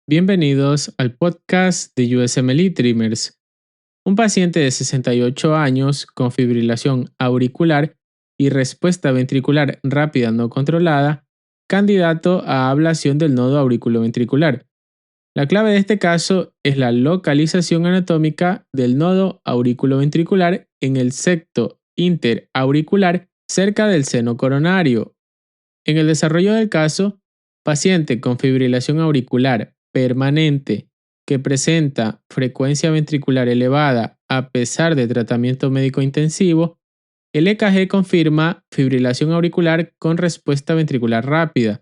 Bienvenidos al podcast de USMLE Dreamers. Un paciente de 68 años con fibrilación auricular y respuesta ventricular rápida no controlada, candidato a ablación del nodo auriculoventricular. La clave de este caso es la localización anatómica del nodo auriculoventricular en el septo interauricular cerca del seno coronario. En el desarrollo del caso, paciente con fibrilación auricular permanente que presenta frecuencia ventricular elevada a pesar de tratamiento médico intensivo, el EKG confirma fibrilación auricular con respuesta ventricular rápida.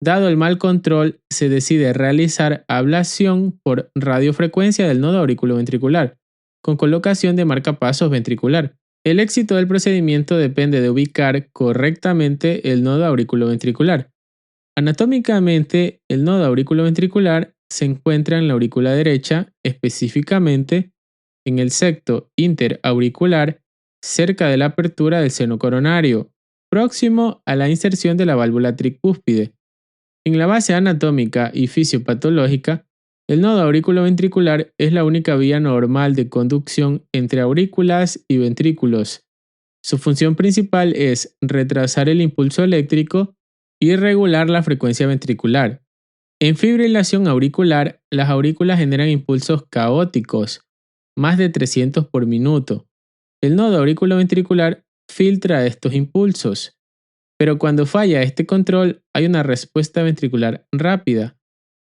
Dado el mal control, se decide realizar ablación por radiofrecuencia del nodo auriculoventricular, con colocación de marcapasos ventricular. El éxito del procedimiento depende de ubicar correctamente el nodo auriculoventricular. Anatómicamente, el nodo auriculoventricular se encuentra en la aurícula derecha, específicamente en el septo interauricular, cerca de la apertura del seno coronario, próximo a la inserción de la válvula tricúspide. En la base anatómica y fisiopatológica, el nodo auriculoventricular es la única vía normal de conducción entre aurículas y ventrículos. Su función principal es retrasar el impulso eléctrico y regular la frecuencia ventricular. En fibrilación auricular, las aurículas generan impulsos caóticos, más de 300 por minuto. El nodo auriculoventricular filtra estos impulsos, pero cuando falla este control hay una respuesta ventricular rápida.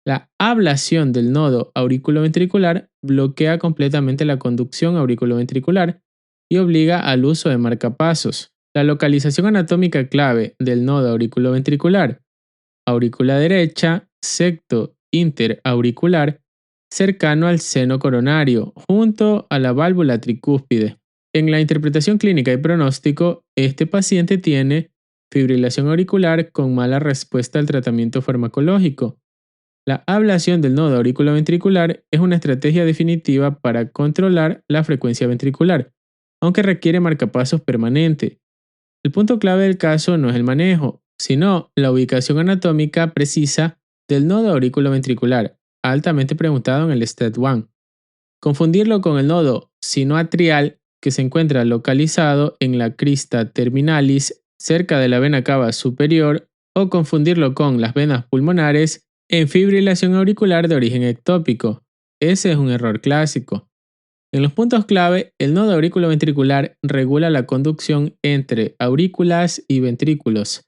La ablación del nodo auriculoventricular bloquea completamente la conducción auriculoventricular y obliga al uso de marcapasos. La localización anatómica clave del nodo auriculoventricular: aurícula derecha, septo interauricular, cercano al seno coronario, junto a la válvula tricúspide. En la interpretación clínica y pronóstico, este paciente tiene fibrilación auricular con mala respuesta al tratamiento farmacológico. La ablación del nodo auriculoventricular es una estrategia definitiva para controlar la frecuencia ventricular, aunque requiere marcapasos permanente. El punto clave del caso no es el manejo, sino la ubicación anatómica precisa del nodo auriculoventricular, altamente preguntado en el STAT-1. Confundirlo con el nodo sinoatrial, que se encuentra localizado en la crista terminalis cerca de la vena cava superior, o confundirlo con las venas pulmonares en fibrilación auricular de origen ectópico. Ese es un error clásico. En los puntos clave, el nodo auriculoventricular regula la conducción entre aurículas y ventrículos.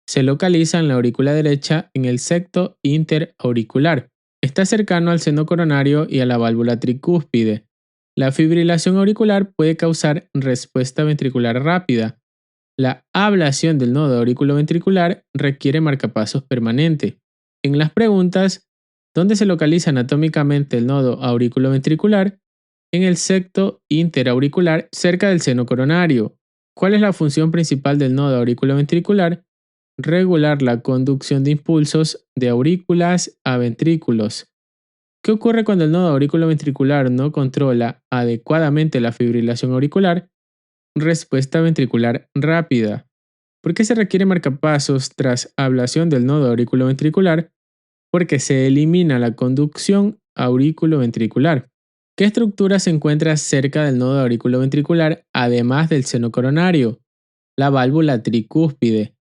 Se localiza en la aurícula derecha en el septo interauricular. Está cercano al seno coronario y a la válvula tricúspide. La fibrilación auricular puede causar respuesta ventricular rápida. La ablación del nodo auriculoventricular requiere marcapasos permanente. En las preguntas, ¿dónde se localiza anatómicamente el nodo auriculoventricular? En el septo interauricular cerca del seno coronario. ¿Cuál es la función principal del nodo auriculoventricular? Regular la conducción de impulsos de aurículas a ventrículos. ¿Qué ocurre cuando el nodo auriculoventricular no controla adecuadamente la fibrilación auricular? Respuesta ventricular rápida. ¿Por qué se requiere marcapasos tras ablación del nodo auriculoventricular? Porque se elimina la conducción auriculoventricular. ¿Qué estructura se encuentra cerca del nodo auriculoventricular además del seno coronario? La válvula tricúspide.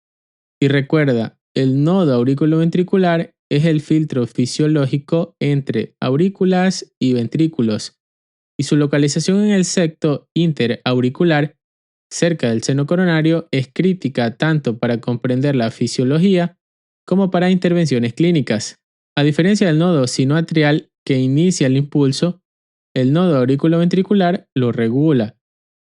Y recuerda, el nodo auriculoventricular es el filtro fisiológico entre aurículas y ventrículos, y su localización en el septo interauricular, cerca del seno coronario, es crítica tanto para comprender la fisiología como para intervenciones clínicas. A diferencia del nodo sinoatrial que inicia el impulso, el nodo auriculoventricular lo regula.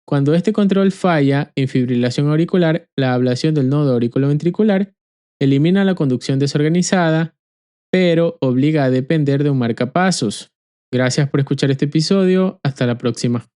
Cuando este control falla en fibrilación auricular, la ablación del nodo auriculoventricular elimina la conducción desorganizada, pero obliga a depender de un marcapasos. Gracias por escuchar este episodio. Hasta la próxima.